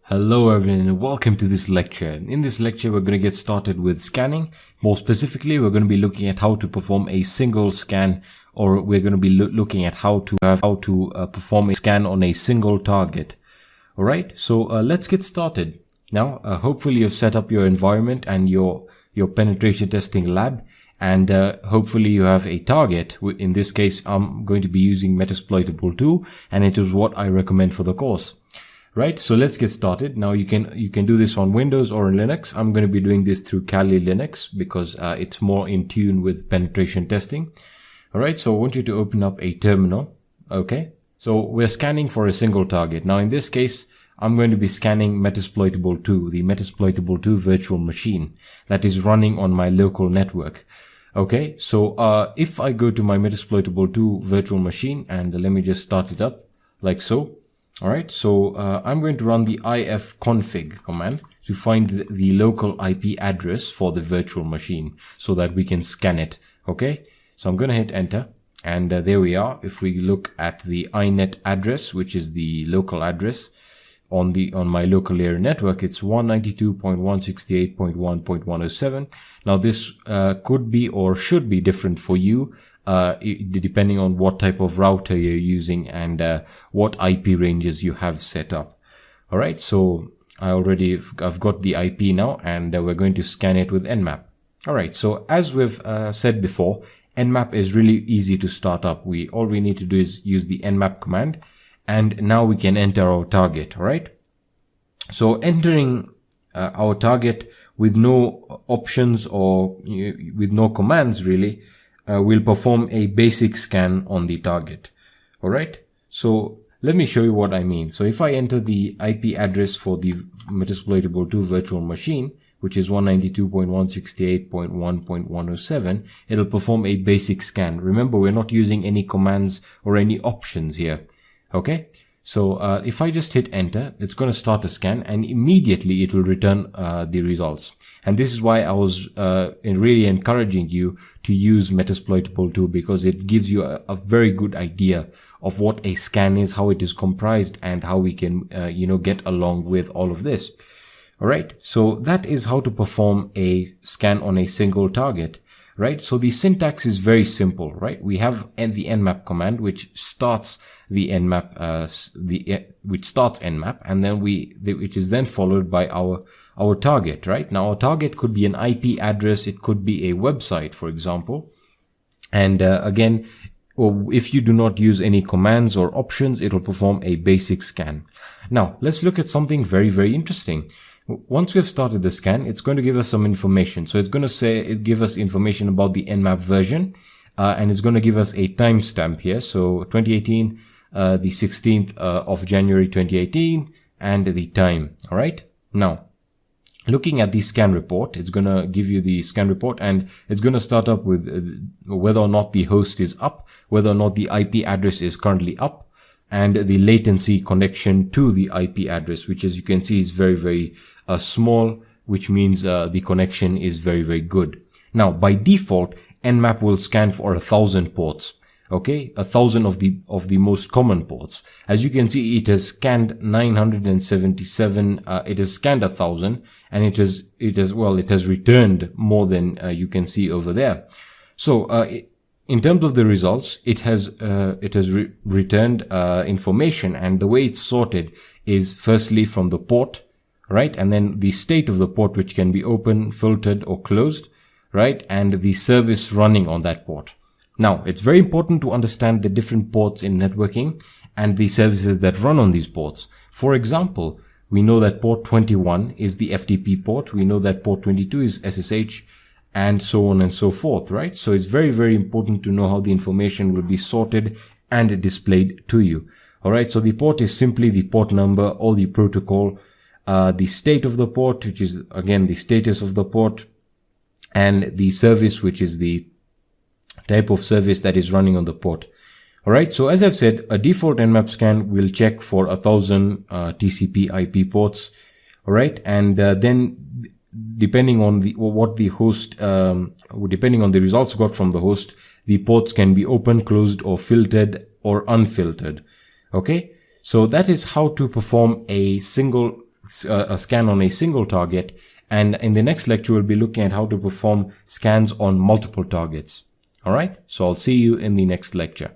Hello everyone and welcome to this lecture. In this lecture we're going to get started with scanning. More specifically, we're going to be looking at how to perform a single scan, or we're going to be looking at how to perform a scan on a single target. Alright, so let's get started. Now hopefully you've set up your environment and your penetration testing lab, and hopefully you have a target. In this case I'm going to be using Metasploitable 2, and it is what I recommend for the course. Right, so let's get started. Now you can do this on Windows or on Linux. I'm going to be doing this through Kali Linux because it's more in tune with penetration testing. All right, so I want you to open up a terminal. Okay, so we're scanning for a single target. Now in this case, I'm going to be scanning Metasploitable 2, the Metasploitable 2 virtual machine that is running on my local network. Okay, so if I go to my Metasploitable 2 virtual machine, and let me just start it up like so. Alright, so I'm going to run the ifconfig command to find the local IP address for the virtual machine so that we can scan it. Okay, so I'm going to hit enter, and there we are. If we look at the inet address, which is the local address on my local area network, it's 192.168.1.107. Now this could be or should be different for you, depending on what type of router you're using and what IP ranges you have set up. All right, so I've got the IP now, and we're going to scan it with Nmap. All right, so as we've said before, Nmap is really easy to start up. All we need to do is use the Nmap command, and now we can enter our target. All right, so entering our target with no options or with no commands really, we'll perform a basic scan on the target. Alright, so let me show you what I mean. So if I enter the IP address for the Metasploitable 2 virtual machine, which is 192.168.1.107, it'll perform a basic scan. Remember, we're not using any commands or any options here. Okay, so if I just hit enter, it's going to start a scan, and immediately it will return the results. And this is why I was really encouraging you to use Metasploitable 2, because it gives you a very good idea of what a scan is, how it is comprised, and how we can get along with all of this. All right, so that is how to perform a scan on a single target. Right, so the syntax is very simple. Right, we have the nmap command, which starts the nmap, and then it is then followed by our target. Right, now our target could be an IP address, it could be a website, for example. And again, if you do not use any commands or options, it will perform a basic scan. Now let's look at something very, very interesting. Once we've started the scan, it's going to give us some information. So it's going to give us information about the Nmap version, and it's going to give us a timestamp here. So 2018, the 16th of January 2018, and the time. All right. Now, looking at the scan report, it's going to give you the scan report, and it's going to start up with whether or not the host is up, whether or not the IP address is currently up, and the latency connection to the IP address, which, as you can see, is very, very small, which means the connection is very, very good. Now, by default, Nmap will scan for 1,000 ports. Okay, 1,000 of the most common ports. As you can see, it has scanned 977. It has scanned 1,000, and it has returned more than you can see over there. So in terms of the results, it has returned information, and the way it's sorted is firstly from the port, right, and then the state of the port, which can be open, filtered, or closed, right, and the service running on that port. Now, it's very important to understand the different ports in networking and the services that run on these ports. For example, we know that port 21 is the FTP port. We know that port 22 is SSH, and so on and so forth, right? So it's very, very important to know how the information will be sorted and displayed to you. All right, so the port is simply the port number or the protocol, the state of the port, which is again the status of the port, and the service, which is the type of service that is running on the port. All right, so as I've said, a default Nmap scan will check for 1,000 TCP IP ports. All right, and then depending on the results got from the host, the ports can be open, closed, or filtered or unfiltered. Okay, so that is how to perform a single a scan on a single target. And in the next lecture, we'll be looking at how to perform scans on multiple targets. All right. So I'll see you in the next lecture.